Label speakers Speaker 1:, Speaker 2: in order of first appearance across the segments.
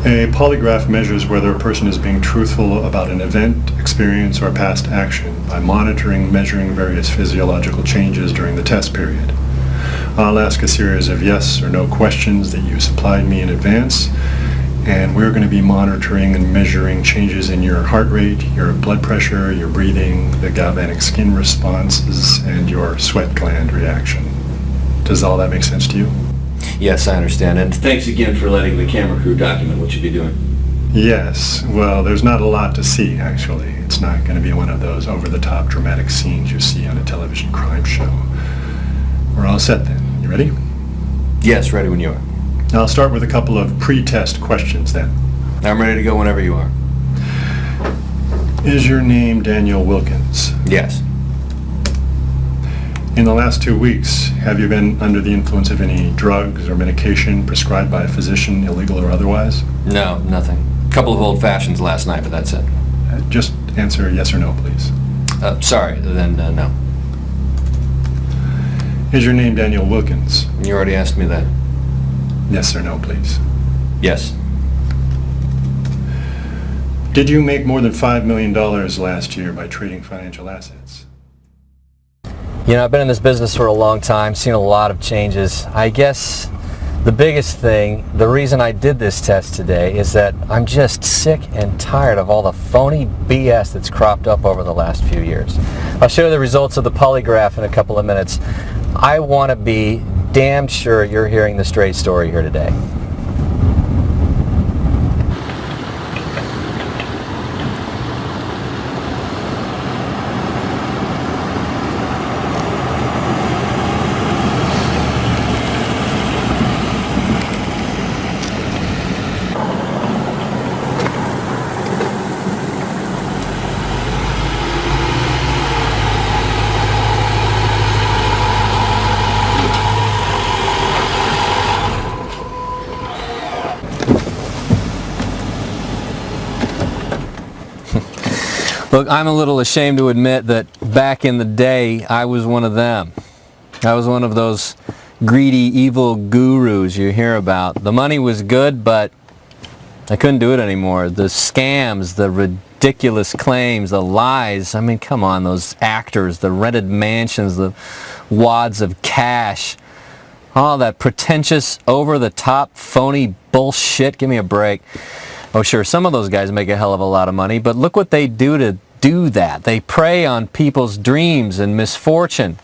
Speaker 1: A polygraph measures whether a person is being truthful about an event, experience, or past action by monitoring, measuring various physiological changes during the test period. I'll ask a series of yes or no questions that you supplied me in advance, and we're going to be monitoring and measuring changes in your heart rate, your blood pressure, your breathing, the galvanic skin responses, and your sweat gland reaction. Does all that make sense to you?
Speaker 2: Yes, I understand, and thanks again for letting the camera crew document what you'll be doing.
Speaker 1: Yes, well, there's not a lot to see, actually. It's not going to be one of those over-the-top dramatic scenes you see on a television crime show. We're all set then. You ready?
Speaker 2: Yes, ready when you are.
Speaker 1: I'll start with a couple of pre-test questions then.
Speaker 2: I'm ready to go whenever you are.
Speaker 1: Is your name Daniel Wilkins?
Speaker 2: Yes.
Speaker 1: In the last 2 weeks, have you been under the influence of any drugs or medication prescribed by a physician, illegal or otherwise?
Speaker 2: No, nothing. A couple of old fashions last night, but that's it.
Speaker 1: Just answer yes or no, please.
Speaker 2: Sorry, then no.
Speaker 1: Is your name Daniel Wilkins?
Speaker 2: You already asked me that.
Speaker 1: Yes or no, please.
Speaker 2: Yes.
Speaker 1: Did you make more than $5 million last year by trading financial assets?
Speaker 3: You know, I've been in this business for a long time, seen a lot of changes. I guess the biggest thing, the reason I did this test today is that I'm just sick and tired of all the phony BS that's cropped up over the last few years. I'll show you the results of the polygraph in a couple of minutes. I want to be damn sure you're hearing the straight story here today. Look, I'm a little ashamed to admit that back in the day, I was one of them. I was one of those greedy, evil gurus you hear about. The money was good, but I couldn't do it anymore. The scams, the ridiculous claims, the lies. I mean, come on, those actors, the rented mansions, the wads of cash. All that pretentious, over-the-top, phony bullshit. Give me a break. Oh, sure, some of those guys make a hell of a lot of money, but look what they do to do that. They prey on people's dreams and misfortune.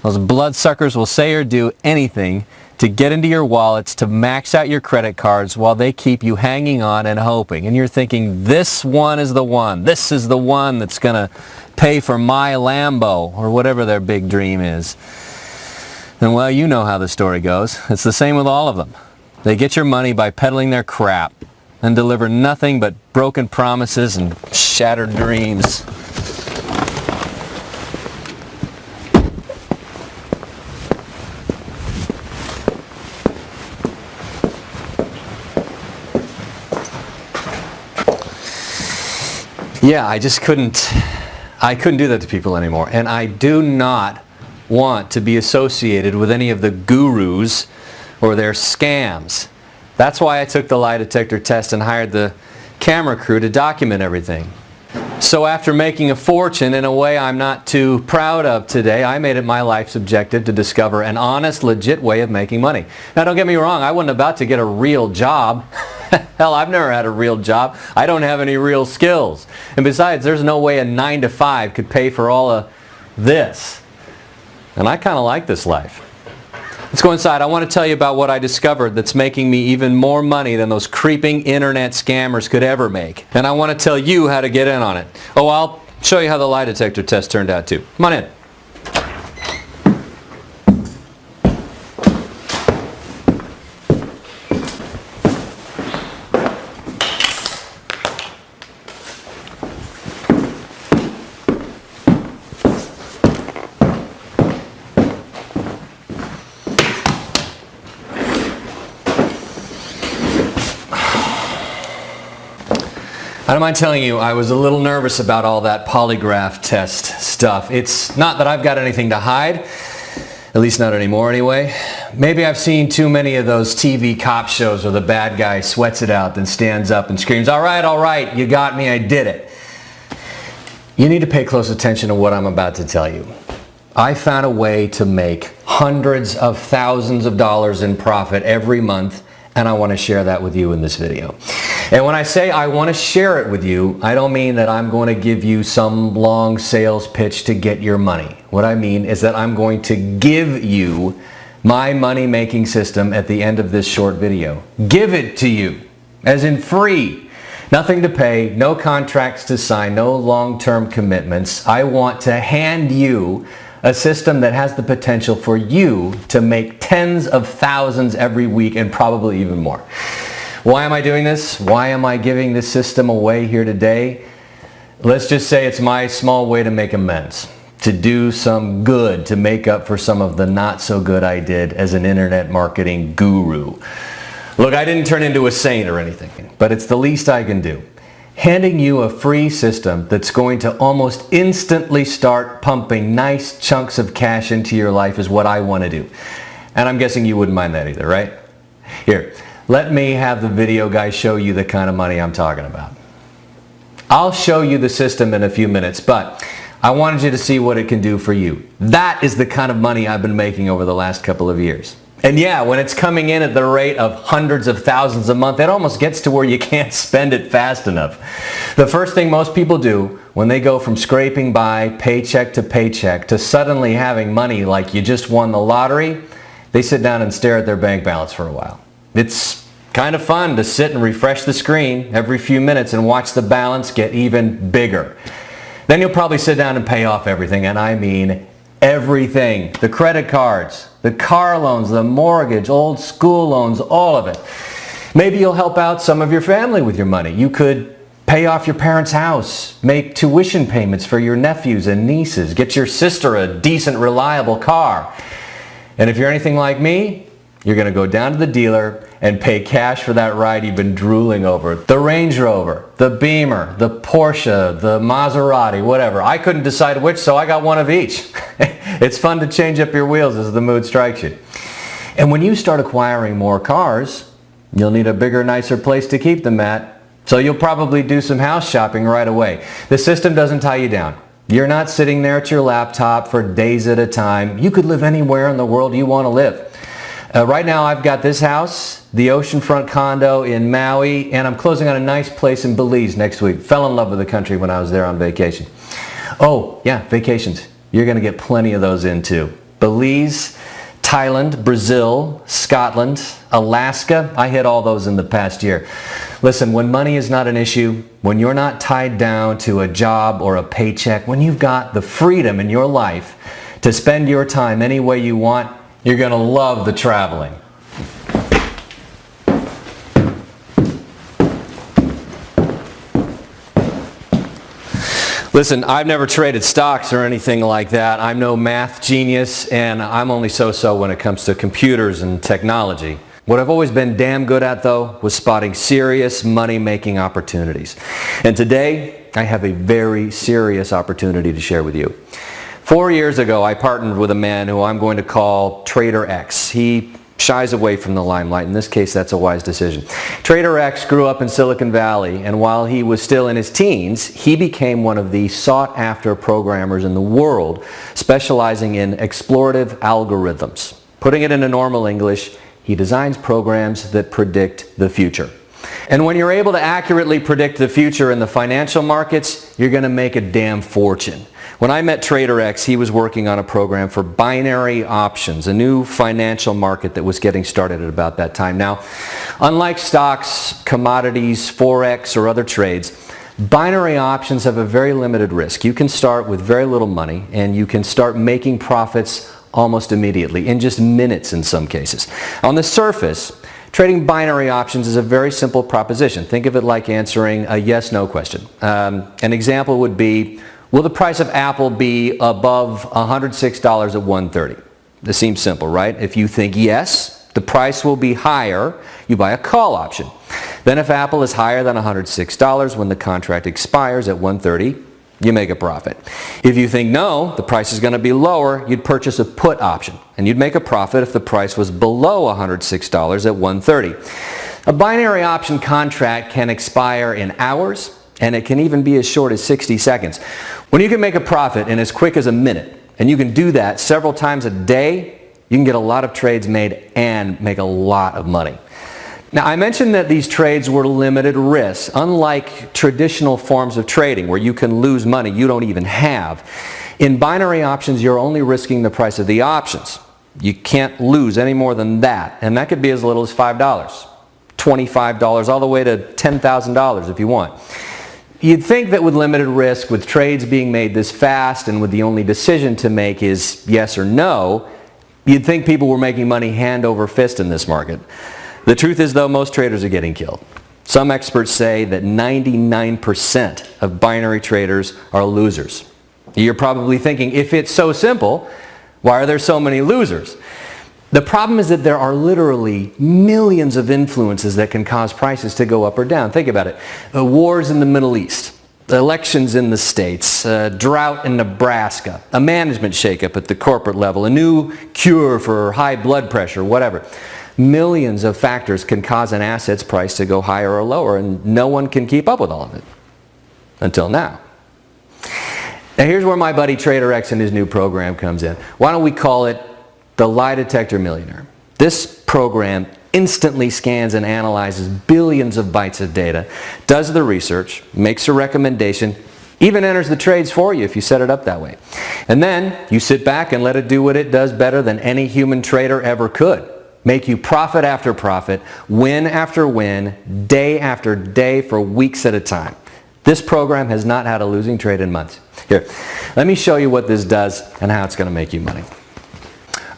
Speaker 3: Those bloodsuckers will say or do anything to get into your wallets, to max out your credit cards while they keep you hanging on and hoping. And you're thinking, this one is the one. This is the one that's going to pay for my Lambo, or whatever their big dream is. And well, you know how the story goes. It's the same with all of them. They get your money by peddling their crap and deliver nothing but broken promises and shattered dreams. Yeah, I couldn't do that to people anymore. And I do not want to be associated with any of the gurus or their scams. That's why I took the lie detector test and hired the camera crew to document everything. So after making a fortune in a way I'm not too proud of today, I made it my life's objective to discover an honest, legit way of making money. Now don't get me wrong, I wasn't about to get a real job. Hell, I've never had a real job. I don't have any real skills. And besides, there's no way a 9-to-5 could pay for all of this. And I kind of like this life. Let's go inside. I want to tell you about what I discovered that's making me even more money than those creeping internet scammers could ever make. And I want to tell you how to get in on it. Oh, I'll show you how the lie detector test turned out too. Come on in. I don't mind telling you, I was a little nervous about all that polygraph test stuff. It's not that I've got anything to hide. At least not anymore anyway. Maybe I've seen too many of those TV cop shows where the bad guy sweats it out, then stands up and screams, all right, you got me, I did it. You need to pay close attention to what I'm about to tell you. I found a way to make hundreds of thousands of dollars in profit every month, and I want to share that with you in this video. And when I say I want to share it with you, I don't mean that I'm going to give you some long sales pitch to get your money. What I mean is that I'm going to give you my money-making system at the end of this short video. Give it to you, as in free. Nothing to pay, no contracts to sign, no long-term commitments. I want to hand you a system that has the potential for you to make tens of thousands every week and probably even more. Why am I doing this? Why am I giving this system away here today? Let's just say it's my small way to make amends, to do some good, to make up for some of the not so good I did as an internet marketing guru. Look, I didn't turn into a saint or anything, but it's the least I can do. Handing you a free system that's going to almost instantly start pumping nice chunks of cash into your life is what I want to do. And I'm guessing you wouldn't mind that either, right? Here, let me have the video guy show you the kind of money I'm talking about. I'll show you the system in a few minutes, but I wanted you to see what it can do for you. That is the kind of money I've been making over the last couple of years. And yeah, when it's coming in at the rate of hundreds of thousands a month, it almost gets to where you can't spend it fast enough. The first thing most people do when they go from scraping by paycheck to paycheck to suddenly having money like you just won the lottery, they sit down and stare at their bank balance for a while. It's kind of fun to sit and refresh the screen every few minutes and watch the balance get even bigger. Then you'll probably sit down and pay off everything, and I mean everything. The credit cards, the car loans, the mortgage, old school loans, all of it. Maybe you'll help out some of your family with your money. You could pay off your parents' house, make tuition payments for your nephews and nieces, get your sister a decent, reliable car. And if you're anything like me, you're going to go down to the dealer and pay cash for that ride you've been drooling over. The Range Rover, the Beamer, the Porsche, the Maserati, whatever. I couldn't decide which, so I got one of each. It's fun to change up your wheels as the mood strikes you. And when you start acquiring more cars, you'll need a bigger, nicer place to keep them at. So you'll probably do some house shopping right away. The system doesn't tie you down. You're not sitting there at your laptop for days at a time. You could live anywhere in the world you want to live. Right now I've got this house, the oceanfront condo in Maui, and I'm closing on a nice place in Belize next week. Fell in love with the country when I was there on vacation. Oh, yeah, vacations. You're going to get plenty of those in too. Belize, Thailand, Brazil, Scotland, Alaska. I hit all those in the past year. Listen, when money is not an issue, when you're not tied down to a job or a paycheck, when you've got the freedom in your life to spend your time any way you want, you're going to love the traveling. Listen, I've never traded stocks or anything like that. I'm no math genius, and I'm only so-so when it comes to computers and technology. What I've always been damn good at, though, was spotting serious money-making opportunities. And today, I have a very serious opportunity to share with you. 4 years ago, I partnered with a man who I'm going to call Trader X. He shies away from the limelight. In this case, that's a wise decision. Trader X grew up in Silicon Valley, and while he was still in his teens, he became one of the sought-after programmers in the world, specializing in explorative algorithms. Putting it into normal English, he designs programs that predict the future. And when you're able to accurately predict the future in the financial markets, you're going to make a damn fortune. When I met Trader X, he was working on a program for binary options, a new financial market that was getting started at about that time. Now, unlike stocks, commodities, Forex, or other trades, binary options have a very limited risk. You can start with very little money, and you can start making profits almost immediately, in just minutes in some cases. On the surface, trading binary options is a very simple proposition. Think of it like answering a yes-no question. An example would be, will the price of Apple be above $106 at $130? This seems simple, right? If you think yes, the price will be higher, you buy a call option. Then if Apple is higher than $106 when the contract expires at $130, you make a profit. If you think no, the price is going to be lower, you'd purchase a put option, and you'd make a profit if the price was below $106 at 130. A binary option contract can expire in hours, and it can even be as short as 60 seconds. When you can make a profit in as quick as a minute, and you can do that several times a day, you can get a lot of trades made and make a lot of money. Now, I mentioned that these trades were limited risk, unlike traditional forms of trading where you can lose money you don't even have. In binary options, you're only risking the price of the options. You can't lose any more than that, and that could be as little as $5, $25, all the way to $10,000 if you want. You'd think that with limited risk, with trades being made this fast and with the only decision to make is yes or no, you'd think people were making money hand over fist in this market. The truth is, though, most traders are getting killed. Some experts say that 99% of binary traders are losers. You're probably thinking, if it's so simple, why are there so many losers? The problem is that there are literally millions of influences that can cause prices to go up or down. Think about it. Wars in the Middle East, elections in the States, drought in Nebraska, a management shakeup at the corporate level, a new cure for high blood pressure, whatever. Millions of factors can cause an asset's price to go higher or lower, and no one can keep up with all of it. Until now. Now here's where my buddy Trader X and his new program comes in. Why don't we call it the Lie Detector Millionaire? This program instantly scans and analyzes billions of bytes of data, does the research, makes a recommendation, even enters the trades for you if you set it up that way. And then you sit back and let it do what it does better than any human trader ever could. Make you profit after profit, win after win, day after day for weeks at a time. This program has not had a losing trade in months. Here, let me show you what this does and how it's going to make you money.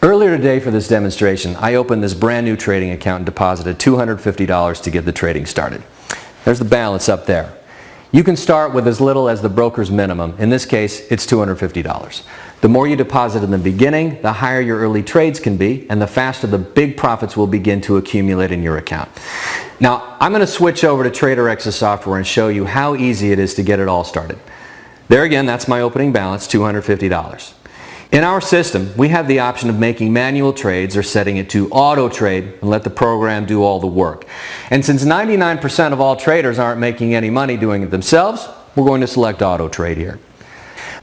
Speaker 3: Earlier today for this demonstration, I opened this brand new trading account and deposited $250 to get the trading started. There's the balance up there. You can start with as little as the broker's minimum. In this case, it's $250. The more you deposit in the beginning, the higher your early trades can be, and the faster the big profits will begin to accumulate in your account. Now, I'm going to switch over to Trader X's software and show you how easy it is to get it all started. There again, that's my opening balance, $250. In our system, we have the option of making manual trades or setting it to AutoTrade and let the program do all the work. And since 99% of all traders aren't making any money doing it themselves, we're going to select AutoTrade here.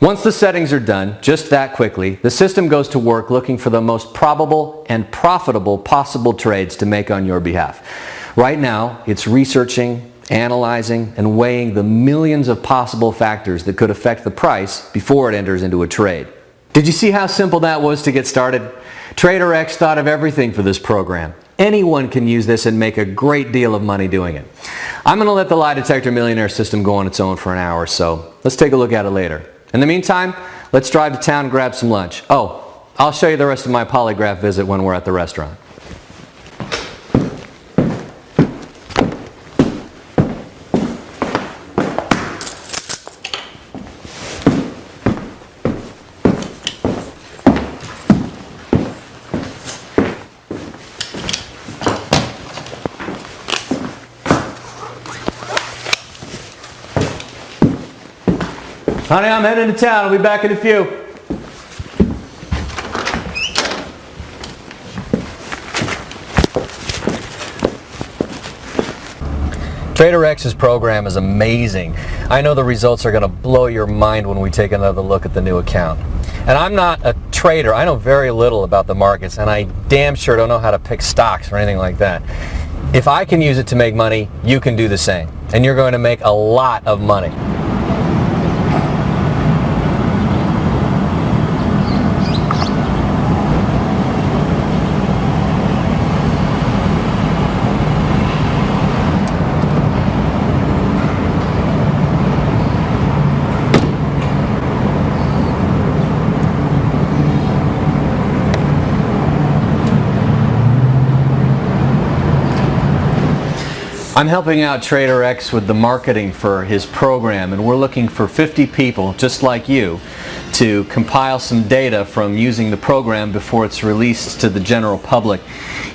Speaker 3: Once the settings are done, just that quickly, the system goes to work looking for the most probable and profitable possible trades to make on your behalf. Right now, it's researching, analyzing, and weighing the millions of possible factors that could affect the price before it enters into a trade. Did you see how simple that was to get started? Trader X thought of everything for this program. Anyone can use this and make a great deal of money doing it. I'm going to let the Lie Detector Millionaire system go on its own for an hour or so. Let's take a look at it later. In the meantime, let's drive to town and grab some lunch. Oh, I'll show you the rest of my polygraph visit when we're at the restaurant. Honey, I'm heading to town. I'll be back in a few. Trader X's program is amazing. I know the results are going to blow your mind when we take another look at the new account. And I'm not a trader. I know very little about the markets, and I damn sure don't know how to pick stocks or anything like that. If I can use it to make money, you can do the same. And you're going to make a lot of money. I'm helping out Trader X with the marketing for his program, and we're looking for 50 people just like you to compile some data from using the program before it's released to the general public.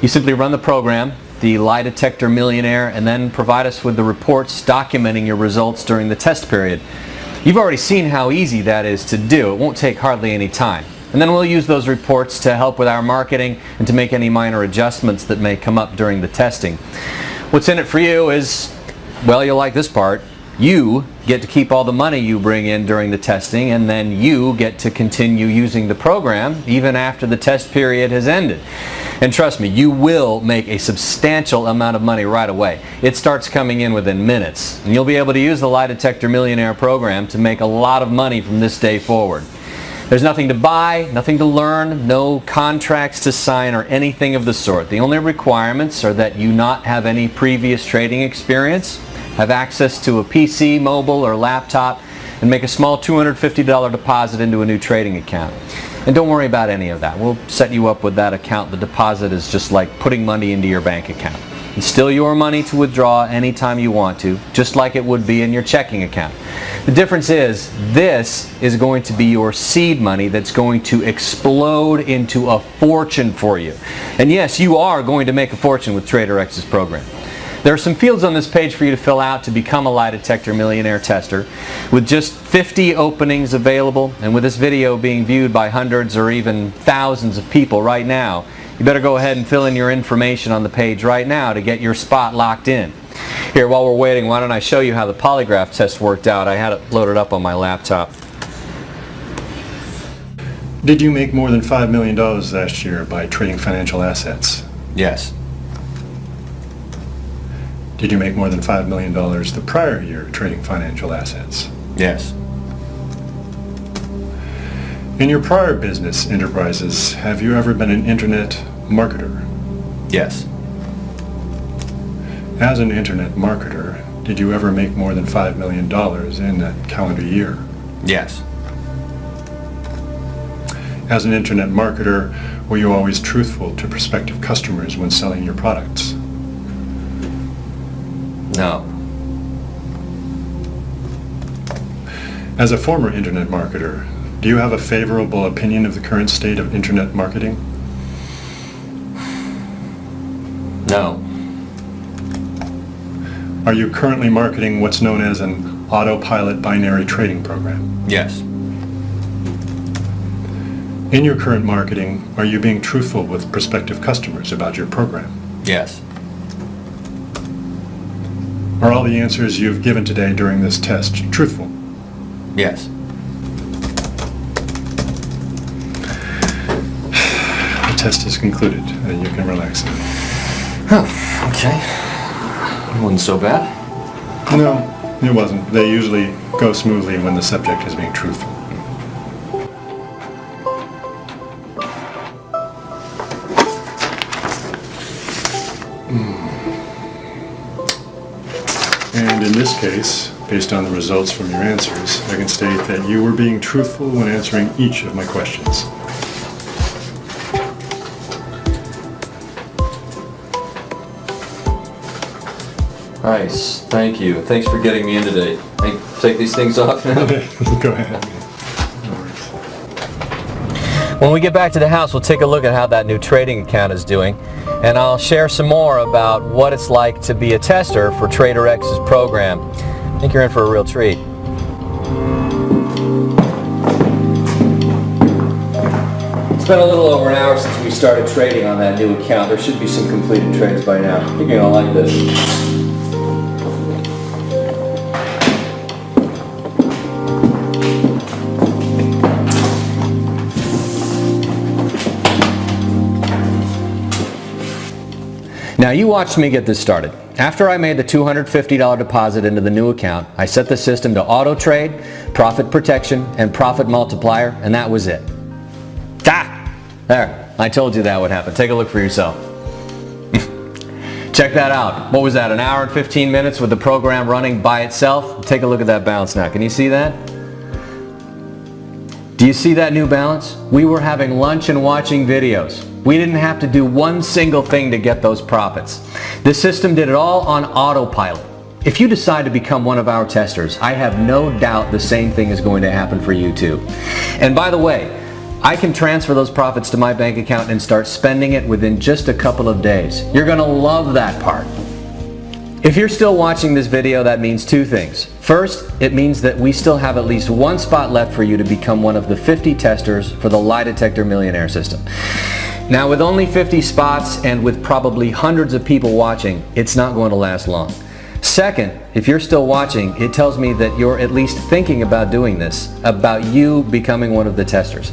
Speaker 3: You simply run the program, the Lie Detector Millionaire, and then provide us with the reports documenting your results during the test period. You've already seen how easy that is to do. It won't take hardly any time. And then we'll use those reports to help with our marketing and to make any minor adjustments that may come up during the testing. What's in it for you is, well, you'll like this part. You get to keep all the money you bring in during the testing, and then you get to continue using the program even after the test period has ended. And trust me, you will make a substantial amount of money right away. It starts coming in within minutes, and you'll be able to use the Lie Detector Millionaire program to make a lot of money from this day forward. There's nothing to buy, nothing to learn, no contracts to sign or anything of the sort. The only requirements are that you not have any previous trading experience, have access to a PC, mobile, or laptop, and make a small $250 deposit into a new trading account. And don't worry about any of that. We'll set you up with that account. The deposit is just like putting money into your bank account. It's still your money to withdraw anytime you want to, just like it would be in your checking account. The difference is, this is going to be your seed money that's going to explode into a fortune for you. And yes, you are going to make a fortune with TraderX's program. There are some fields on this page for you to fill out to become a Lie Detector Millionaire tester. With just 50 openings available, and with this video being viewed by hundreds or even thousands of people right now, you better go ahead and fill in your information on the page right now to get your spot locked in. Here, while we're waiting, why don't I show you how the polygraph test worked out. I had it loaded up on my laptop.
Speaker 1: Did you make more than $5 million last year by trading financial assets?
Speaker 3: Yes.
Speaker 1: Did you make more than $5 million the prior year trading financial assets?
Speaker 3: Yes.
Speaker 1: In your prior business enterprises, have you ever been an internet marketer?
Speaker 3: Yes.
Speaker 1: As an internet marketer, did you ever make more than $5 million in that calendar year?
Speaker 3: Yes.
Speaker 1: As an internet marketer, were you always truthful to prospective customers when selling your products?
Speaker 3: No.
Speaker 1: As a former internet marketer, do you have a favorable opinion of the current state of internet marketing?
Speaker 3: No.
Speaker 1: Are you currently marketing what's known as an autopilot binary trading program?
Speaker 3: Yes.
Speaker 1: In your current marketing, are you being truthful with prospective customers about your program?
Speaker 3: Yes.
Speaker 1: Are all the answers you've given today during this test truthful?
Speaker 3: Yes.
Speaker 1: The test is concluded, and you can relax now.
Speaker 3: Oh, okay. Wasn't so bad.
Speaker 1: No, it wasn't. They usually go smoothly when the subject is being truthful. And in this case, based on the results from your answers, I can state that you were being truthful when answering each of my questions.
Speaker 3: Nice. Thank you. Thanks for getting me in today. I take these things off now.
Speaker 1: Go ahead.
Speaker 3: When we get back to the house, we'll take a look at how that new trading account is doing, and I'll share some more about what it's like to be a tester for TraderX's program. I think you're in for a real treat. It's been a little over an hour since we started trading on that new account. There should be some completed trades by now. I think you're gonna like this. Now you watched me get this started. After I made the $250 deposit into the new account, I set the system to auto trade, profit protection, and profit multiplier, and that was it. There, I told you that would happen. Take a look for yourself. Check that out. What was that, an hour and 15 minutes with the program running by itself? Take a look at that balance now. Can you see that? Do you see that new balance? We were having lunch and watching videos. We didn't have to do one single thing to get those profits. This system did it all on autopilot. If you decide to become one of our testers, I have no doubt the same thing is going to happen for you too. And by the way, I can transfer those profits to my bank account and start spending it within just a couple of days. You're going to love that part. If you're still watching this video, that means two things. First, it means that we still have at least one spot left for you to become one of the 50 testers for the Lie Detector Millionaire System. Now, with only 50 spots and with probably hundreds of people watching, it's not going to last long. Second, if you're still watching, it tells me that you're at least thinking about doing this, about you becoming one of the testers.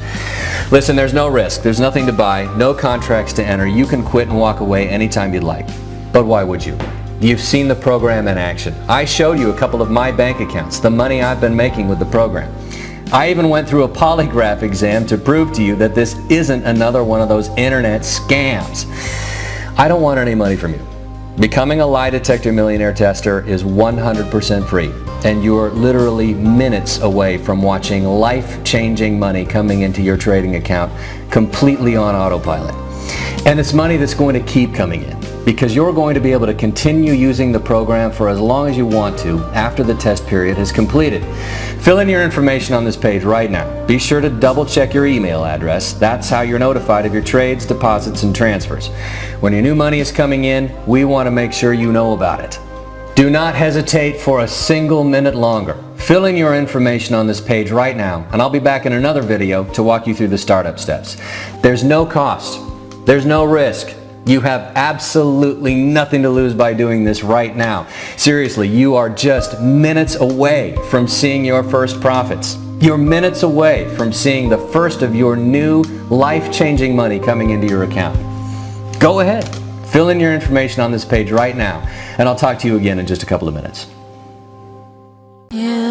Speaker 3: Listen, there's no risk, there's nothing to buy, no contracts to enter, you can quit and walk away anytime you'd like. But why would you? You've seen the program in action. I showed you a couple of my bank accounts, the money I've been making with the program. I even went through a polygraph exam to prove to you that this isn't another one of those internet scams. I don't want any money from you. Becoming a Lie Detector Millionaire Tester is 100% free, and you're literally minutes away from watching life-changing money coming into your trading account completely on autopilot. And it's money that's going to keep coming in, because you're going to be able to continue using the program for as long as you want to after the test period has completed. Fill in your information on this page right now. Be sure to double check your email address. That's how you're notified of your trades, deposits, and transfers. When your new money is coming in, we want to make sure you know about it. Do not hesitate for a single minute longer. Fill in your information on this page right now, and I'll be back in another video to walk you through the startup steps. There's no cost. There's no risk. You have absolutely nothing to lose by doing this right now. Seriously, you are just minutes away from seeing your first profits. You're minutes away from seeing the first of your new life-changing money coming into your account. Go ahead, fill in your information on this page right now, and I'll talk to you again in just a couple of minutes.
Speaker 4: Yeah.